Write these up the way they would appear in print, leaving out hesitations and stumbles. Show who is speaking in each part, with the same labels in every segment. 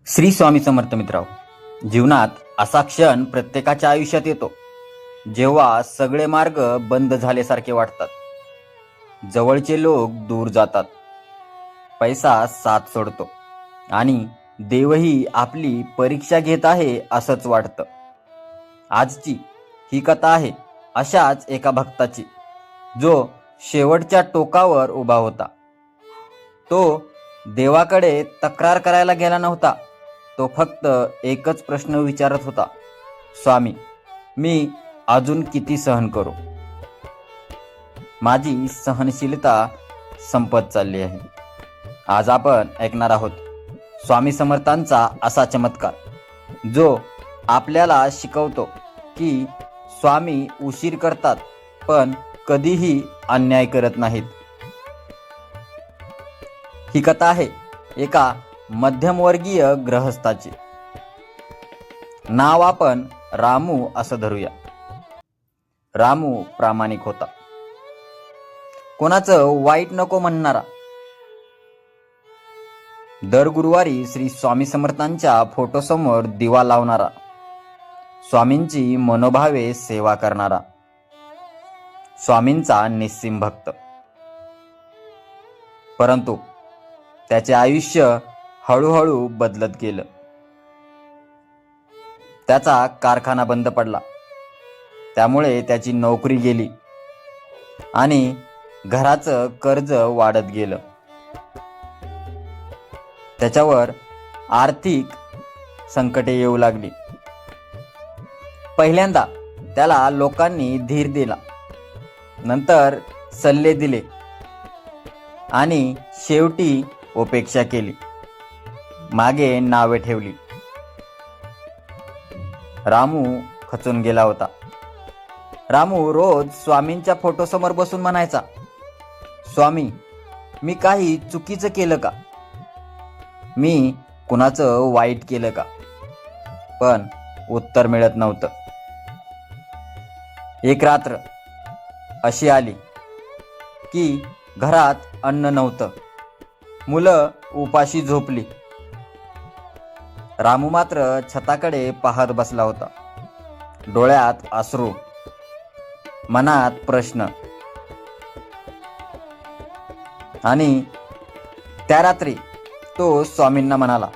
Speaker 1: श्री स्वामी समर्थ मित्रांनो, जीवनात असा क्षण प्रत्येकाच्या आयुष्यात येतो जेव्हा सगळे मार्ग बंद झाल्यासारखे वाटतात. जवळचे लोक दूर जातात, पैसा साथ सोडतो आणि देवही आपली परीक्षा घेत आहे असंच वाटतं. आजची ही कथा आहे अशाच एका भक्ताची, जो शेवटच्या टोकावर उभा होता. तो देवाकडे तक्रार करायला गेला नव्हता. तो फक्त एकच प्रश्न विचारत होता, स्वामी, मी अजून किती सहन करू? माझी सहनशीलता संपत चालली आहे. आज आपण ऐकणार आहोत स्वामी समर्थांचा असा चमत्कार, जो आपल्याला शिकवतो की स्वामी उशीर करतात पण कधीही अन्याय करत नाहीत. ही कथा आहे एका मध्यमवर्गीय गृहस्थाची. नाव आपण रामू असं धरूया. रामू प्रामाणिक होता, कोणाचं वाईट नको म्हणणारा. दर गुरुवारी श्री स्वामी समर्थांच्या फोटोसमोर दिवा लावणारा, स्वामींची मनोभावे सेवा करणारा, स्वामींचा निस्सीम भक्त. परंतु त्याचे आयुष्य हळूहळू बदलत गेलं. त्याचा कारखाना बंद पडला, त्यामुळे त्याची नोकरी गेली आणि घराचं कर्ज वाढत गेलं. त्याच्यावर आर्थिक संकटे येऊ लागली. पहिल्यांदा त्याला लोकांनी धीर दिला, नंतर सल्ले दिले आणि शेवटी उपेक्षा केली, मागे नावे ठेवली. रामू खचून गेला होता. रामू रोज स्वामींच्या फोटोसमोर बसून म्हणायचा, स्वामी, मी काही चुकीचं केलं का? मी कुणाचं वाईट केलं का? पण उत्तर मिळत नव्हतं. एक रात्र अशी आली की घरात अन्न नव्हतं, मुलं उपाशी झोपली. रामू मात्र छताकडे पाहत बसला होता. डोळ्यात अश्रू, मनात प्रश्न. आणि त्या रात्री तो स्वामींना म्हणाला,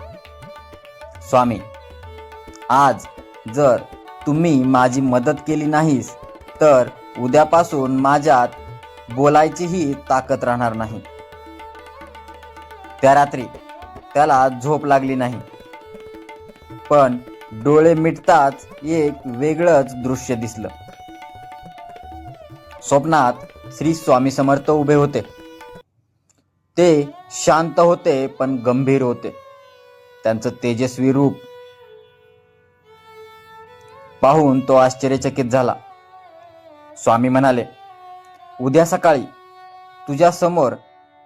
Speaker 1: स्वामी, आज जर तुम्ही माझी मदत केली नाहीस तर उद्यापासून माझ्यात बोलायचीही ताकद राहणार नाही. त्या रात्री त्याला झोप लागली नाही, पण डोळे मिटताच एक वेगळंच दृश्य दिसलं. स्वप्नात श्री स्वामी समर्थ उभे होते. ते शांत होते पण गंभीर होते. त्यांचं तेजस्वी रूप पाहून तो आश्चर्यचकित झाला. स्वामी म्हणाले, उद्या सकाळी तुझ्या समोर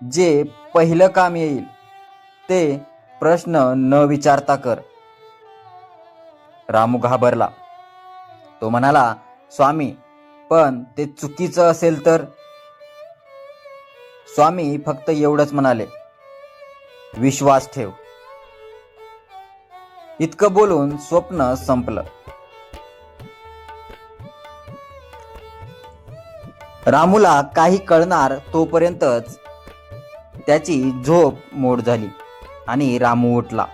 Speaker 1: जे पहिलं काम येईल ते प्रश्न न विचारता कर. रामू घाबरला. तो म्हणाला, स्वामी, पण ते चुकीचं असेल तर? स्वामी फक्त एवढंच म्हणाले, विश्वास ठेव. इतकं बोलून स्वप्न संपलं. रामूला काही कळणार तोपर्यंतच त्याची झोप मोड झाली आणि रामू उठला.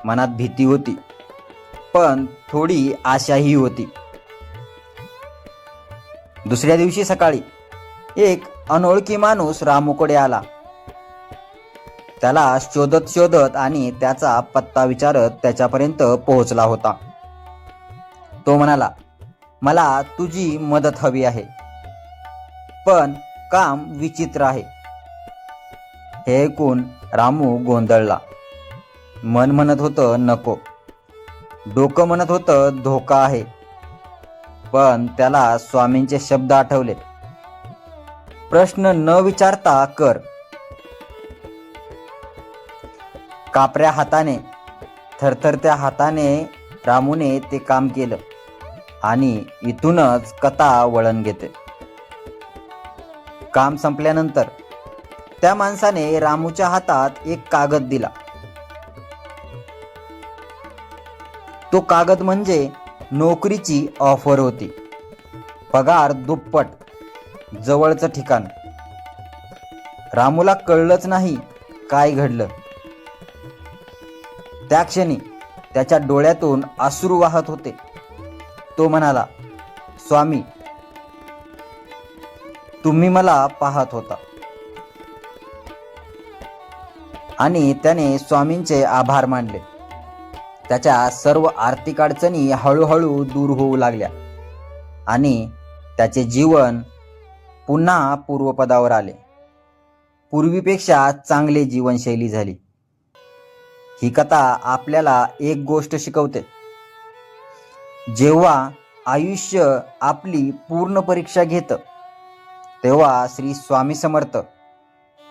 Speaker 1: मनात भीती होती, पण थोडी आशाही होती. दुसऱ्या दिवशी सकाळी एक अनोळखी माणूस रामूकडे आला. त्याला शोधत शोधत आणि त्याचा पत्ता विचारत त्याच्यापर्यंत पोहोचला होता. तो म्हणाला, मला तुझी मदत हवी आहे, पण काम विचित्र आहे. हे ऐकून रामू गोंधळला. मन म्हणत होतं नको, डोकं म्हणत होतं धोका आहे, पण त्याला स्वामींचे शब्द आठवले, प्रश्न न विचारता कर. कापऱ्या हाताने, थरथरत्या हाताने रामूने ते काम केलं आणि इथूनच कथा वळण घेते. काम संपल्यानंतर त्या माणसाने रामूच्या हातात एक कागद दिला. तो कागद म्हणजे नोकरीची ऑफर होती. पगार दुप्पट, जवळचं ठिकाण. रामूला कळलंच नाही काय घडलं. त्या क्षणी त्याच्या डोळ्यातून अश्रू वाहत होते. तो म्हणाला, स्वामी, तुम्ही मला पाहत होता. आणि त्याने स्वामींचे आभार मानले. त्याच्या सर्व आर्थिक अडचणी हळूहळू दूर होऊ लागल्या आणि त्याचे जीवन पुन्हा पूर्वपदावर आले. पूर्वीपेक्षा चांगली जीवनशैली झाली. ही कथा आपल्याला एक गोष्ट शिकवते. जेव्हा आयुष्य आपली पूर्ण परीक्षा घेतं, तेव्हा श्री स्वामी समर्थ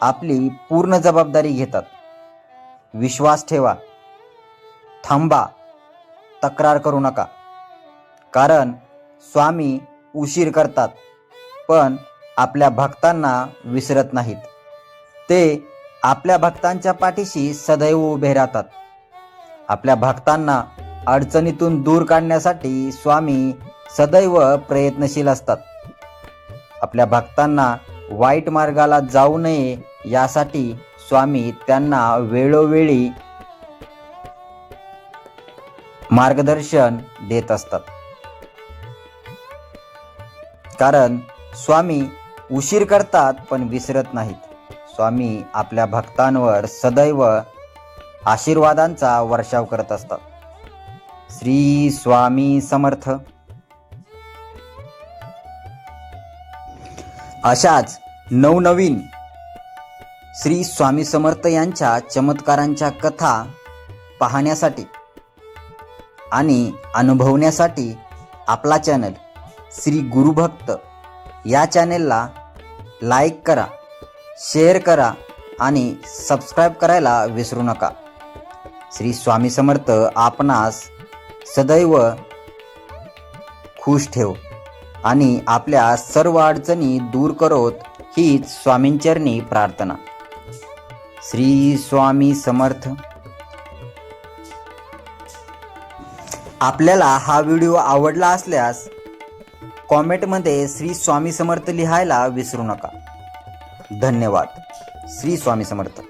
Speaker 1: आपली पूर्ण जबाबदारी घेतात. विश्वास ठेवा, थांबा, तक्रार करू नका. कारण स्वामी उशीर करतात, पण आपल्या भक्तांना विसरत नाहीत. ते आपल्या भक्तांच्या पाठीशी सदैव उभे राहतात. आपल्या भक्तांना अडचणीतून दूर काढण्यासाठी स्वामी सदैव प्रयत्नशील असतात. आपल्या भक्तांना वाईट मार्गाला जाऊ नये यासाठी स्वामी त्यांना वेळोवेळी मार्गदर्शन देत असतात. कारण स्वामी उशीर करतात पण विसरत नाहीत. स्वामी आपल्या भक्तांवर सदैव आशीर्वादांचा वर्षाव करत असतात. श्री स्वामी समर्थ. अशाच नवनवीन श्री स्वामी समर्थ यांच्या चमत्कारांच्या कथा पाहण्यासाठी आणि अनुभवण्यासाठी आपला चॅनल श्री गुरुभक्त या चॅनेलला लाईक करा, शेअर करा आणि सबस्क्राईब करायला विसरू नका. श्री स्वामी समर्थ आपणास सदैव खुश ठेव आणि आपल्या सर्व अडचणी दूर करोत हीच स्वामींचरणी प्रार्थना. श्री स्वामी समर्थ. आपल्याला हा व्हिडिओ आवडला असल्यास कॉमेंटमध्ये श्री स्वामी समर्थ लिहायला विसरू नका. धन्यवाद. श्री स्वामी समर्थ.